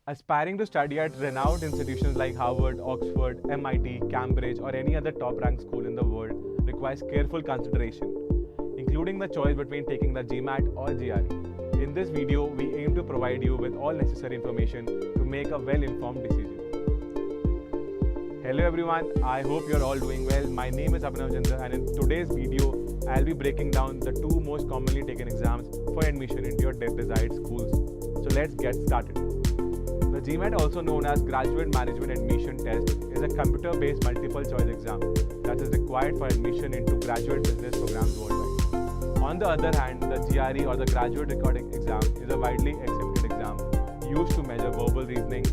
Aspiring to study at renowned institutions like Harvard, Oxford, MIT, Cambridge, or any other top ranked school in the world requires careful consideration, including the choice between taking the GMAT or GRE. In this video, we aim to provide you with all necessary information to make a well-informed decision. Hello everyone, I hope you're all doing well. My name is Abhinav, and in today's video, I'll be breaking down the two most commonly taken exams for admission into your desired schools. So let's get started. The GMAT, also known as Graduate Management Admission Test, is a computer-based multiple choice exam that is required for admission into graduate business programs worldwide. On the other hand, the GRE or the Graduate Recording Exam is a widely accepted exam used to measure verbal reasoning,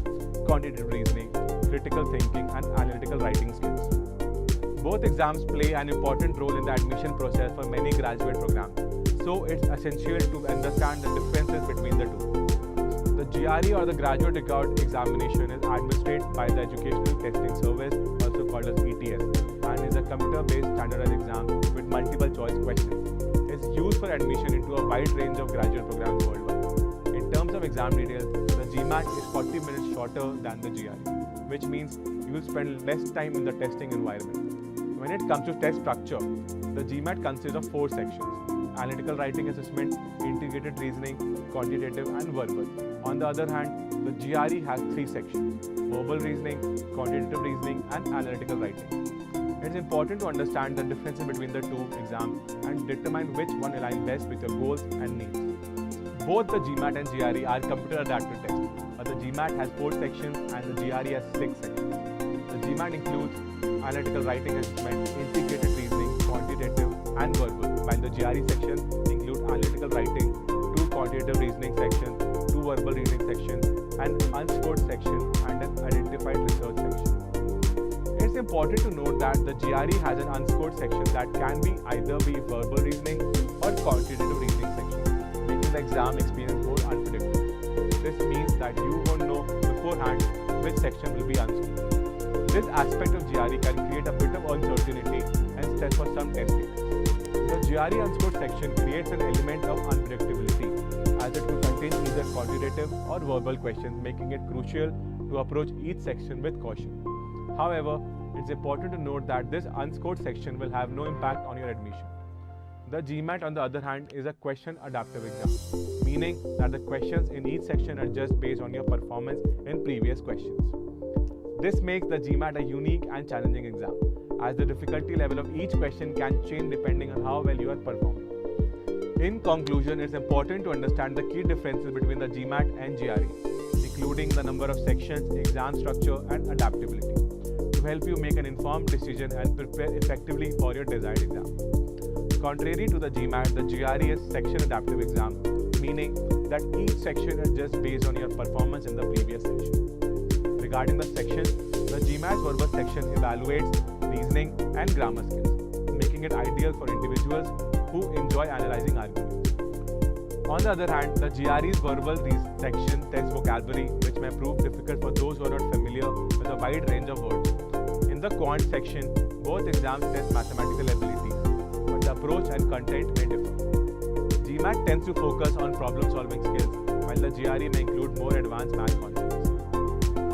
quantitative reasoning, critical thinking and analytical writing skills. Both exams play an important role in the admission process for many graduate programs, so it's essential to understand the differences between the two. The GRE or the Graduate Record Examination is administered by the Educational Testing Service, also called as ETS, and is a computer-based standardized exam with multiple choice questions. It's used for admission into a wide range of graduate programs worldwide. In terms of exam details, the GMAT is 40 minutes shorter than the GRE, which means you will spend less time in the testing environment. When it comes to test structure, the GMAT consists of 4 sections: analytical writing assessment, integrated reasoning, quantitative and verbal. On the other hand, the GRE has 3 sections: verbal reasoning, quantitative reasoning and analytical writing. It's important to understand the differences between the two exams and determine which one aligns best with your goals and needs. Both the GMAT and GRE are computer adapted tests, but the GMAT has 4 sections and the GRE has 6 sections. The GMAT includes analytical writing assessment, integrated reasoning, quantitative and verbal, while the GRE section includes analytical writing, 2 quantitative reasoning sections, 2 verbal reasoning sections, an unscored section and an identified research section. It's important to note that the GRE has an unscored section that can either be verbal reasoning or quantitative reasoning section, making the exam experience more unpredictable. This means that you won't know beforehand which section will be unscored. This aspect of GRE can create a bit of uncertainty and stress for some test takers. The GRE unscored section creates an element of unpredictability, as it could contain either quantitative or verbal questions, making it crucial to approach each section with caution. However, it's important to note that this unscored section will have no impact on your admission. The GMAT, on the other hand, is a question adaptive exam, meaning that the questions in each section are just based on your performance in previous questions. This makes the GMAT a unique and challenging exam, as the difficulty level of each question can change depending on how well you are performing. In conclusion, it's important to understand the key differences between the GMAT and GRE, including the number of sections, exam structure, and adaptability, to help you make an informed decision and prepare effectively for your desired exam. Contrary to the GMAT, the GRE is section adaptive exam, meaning that each section is just based on your performance in the previous section. Regarding the sections, the GMAT's verbal section evaluates reasoning and grammar skills, making it ideal for individuals who enjoy analyzing arguments. On the other hand, the GRE's verbal section tests vocabulary, which may prove difficult for those who are not familiar with a wide range of words. In the quant section, both exams test mathematical abilities, but the approach and content may differ. GMAT tends to focus on problem-solving skills, while the GRE may include more advanced math concepts.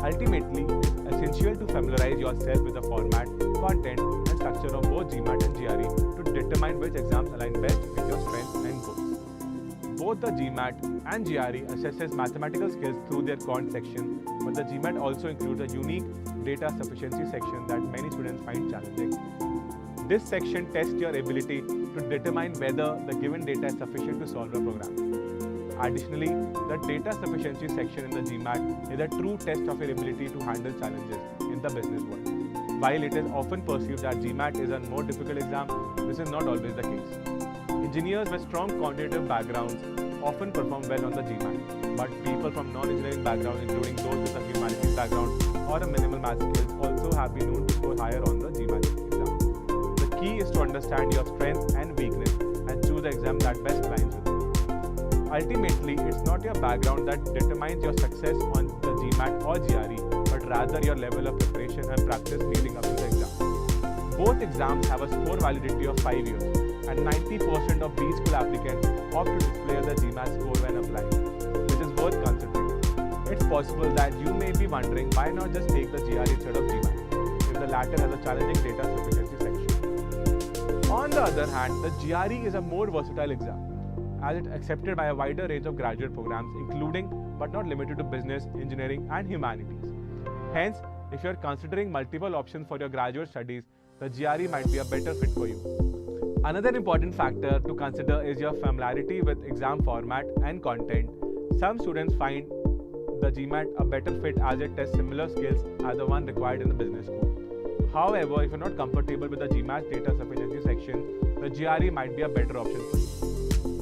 Ultimately, it's essential to familiarize yourself with the format, content, and structure of both GMAT and GRE to determine which exams align best with your strengths and goals. Both the GMAT and GRE assesses mathematical skills through their quant section, but the GMAT also includes a unique data sufficiency section that many students find challenging. This section tests your ability to determine whether the given data is sufficient to solve a program. Additionally, the data sufficiency section in the GMAT is a true test of your ability to handle challenges in the business world. While it is often perceived that GMAT is a more difficult exam, this is not always the case. Engineers with strong quantitative backgrounds often perform well on the GMAT, but people from non-engineering backgrounds, including those with a humanities background or a minimal math skills, also have been known to score higher on the GMAT exam. The key is to understand your strengths and weakness and choose the exam that best aligns with you. Ultimately, it's not your background that determines your success on the GMAT or GRE, but rather your level of preparation and practice leading up to the exam. Both exams have a score validity of 5 years, and 90% of B school applicants opt to display the GMAT score when applying, which is worth considering. It's possible that you may be wondering why not just take the GRE instead of GMAT if the latter has a challenging data sufficiency section. On the other hand, the GRE is a more versatile exam as it's accepted by a wider range of graduate programs including but not limited to business, engineering and humanities. Hence, if you are considering multiple options for your graduate studies, the GRE might be a better fit for you. Another important factor to consider is your familiarity with exam format and content. Some students find the GMAT a better fit as it tests similar skills as the one required in the business school. However, if you're not comfortable with the GMAT data sufficiency section, the GRE might be a better option for you.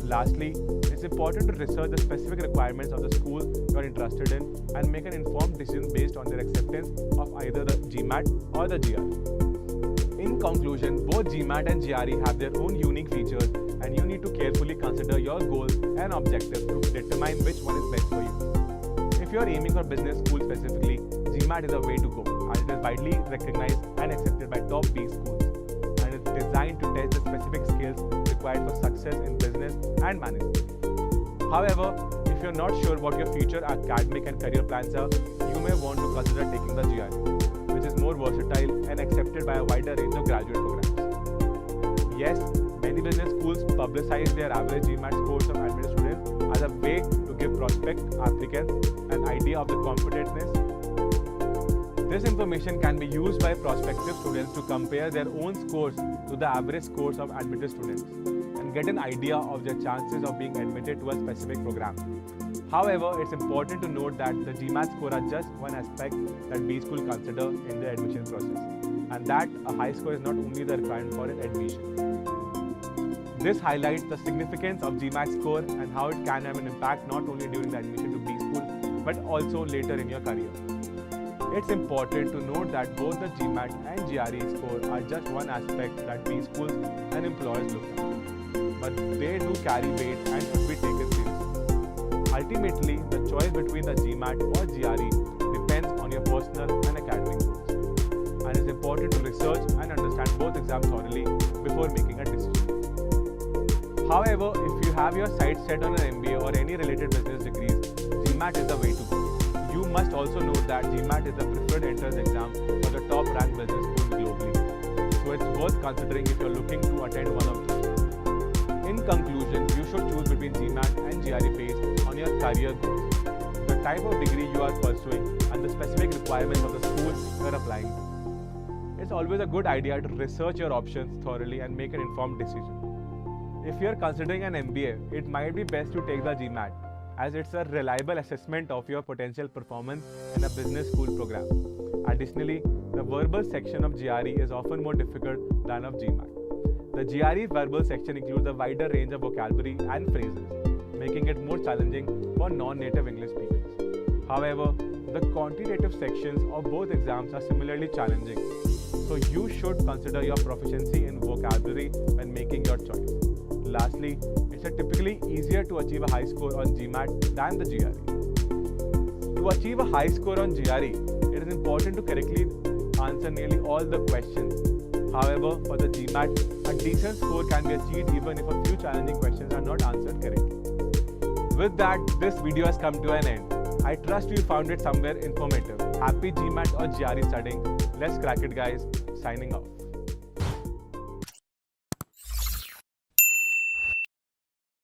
Lastly, it's important to research the specific requirements of the school you're interested in and make an informed decision based on their acceptance of either the GMAT or the GRE. In conclusion, both GMAT and GRE have their own unique features and you need to carefully consider your goals and objectives to determine which one is best for you. If you are aiming for business school specifically, GMAT is a way to go as it is widely recognized and accepted by top B schools and is designed to test the specific skills required for success in business and management. However, if you are not sure what your future academic and career plans are, you may want to consider taking the GRE, which is more versatile and accepted by a wider range of graduate programs. Yes, many business schools publicize their average GMAT scores of admitted students as a way to give prospect applicants an idea of the competitiveness. This information can be used by prospective students to compare their own scores to the average scores of admitted students and get an idea of their chances of being admitted to a specific program. However, it's important to note that the GMAT score are just one aspect that B school consider in the admission process, and that a high score is not only the requirement for an admission. This highlights the significance of GMAT score and how it can have an impact not only during the admission to B school but also later in your career. It's important to note that both the GMAT and GRE score are just one aspect that B schools and employers look at, but they do carry weight and should be taken seriously. Ultimately, the choice between the GMAT or GRE depends on your personal and academic goals, and it's important to research and understand both exams thoroughly before making a decision. However, if you have your sights set on an MBA or any related business degrees, GMAT is the way to go. You must also note that GMAT is the preferred entrance exam for the top ranked business schools globally, so it's worth considering if you're looking to attend one of these. In conclusion, you should choose between GMAT and GRE based on your career goals, the type of degree you are pursuing, and the specific requirements of the school you are applying to. It's always a good idea to research your options thoroughly and make an informed decision. If you are considering an MBA, it might be best to take the GMAT, as it's a reliable assessment of your potential performance in a business school program. Additionally, the verbal section of GRE is often more difficult than of GMAT. The GRE verbal section includes a wider range of vocabulary and phrases, making it more challenging for non-native English speakers. However, the quantitative sections of both exams are similarly challenging, so you should consider your proficiency in vocabulary when making your choice. Lastly, it's typically easier to achieve a high score on GMAT than the GRE. To achieve a high score on GRE, it is important to correctly answer nearly all the questions. However, for the GMAT, a decent score can be achieved even if a few challenging questions are not answered correctly. With that, this video has come to an end. I trust you found it somewhere informative. Happy GMAT or GRE studying. Let's crack it, guys. Signing off.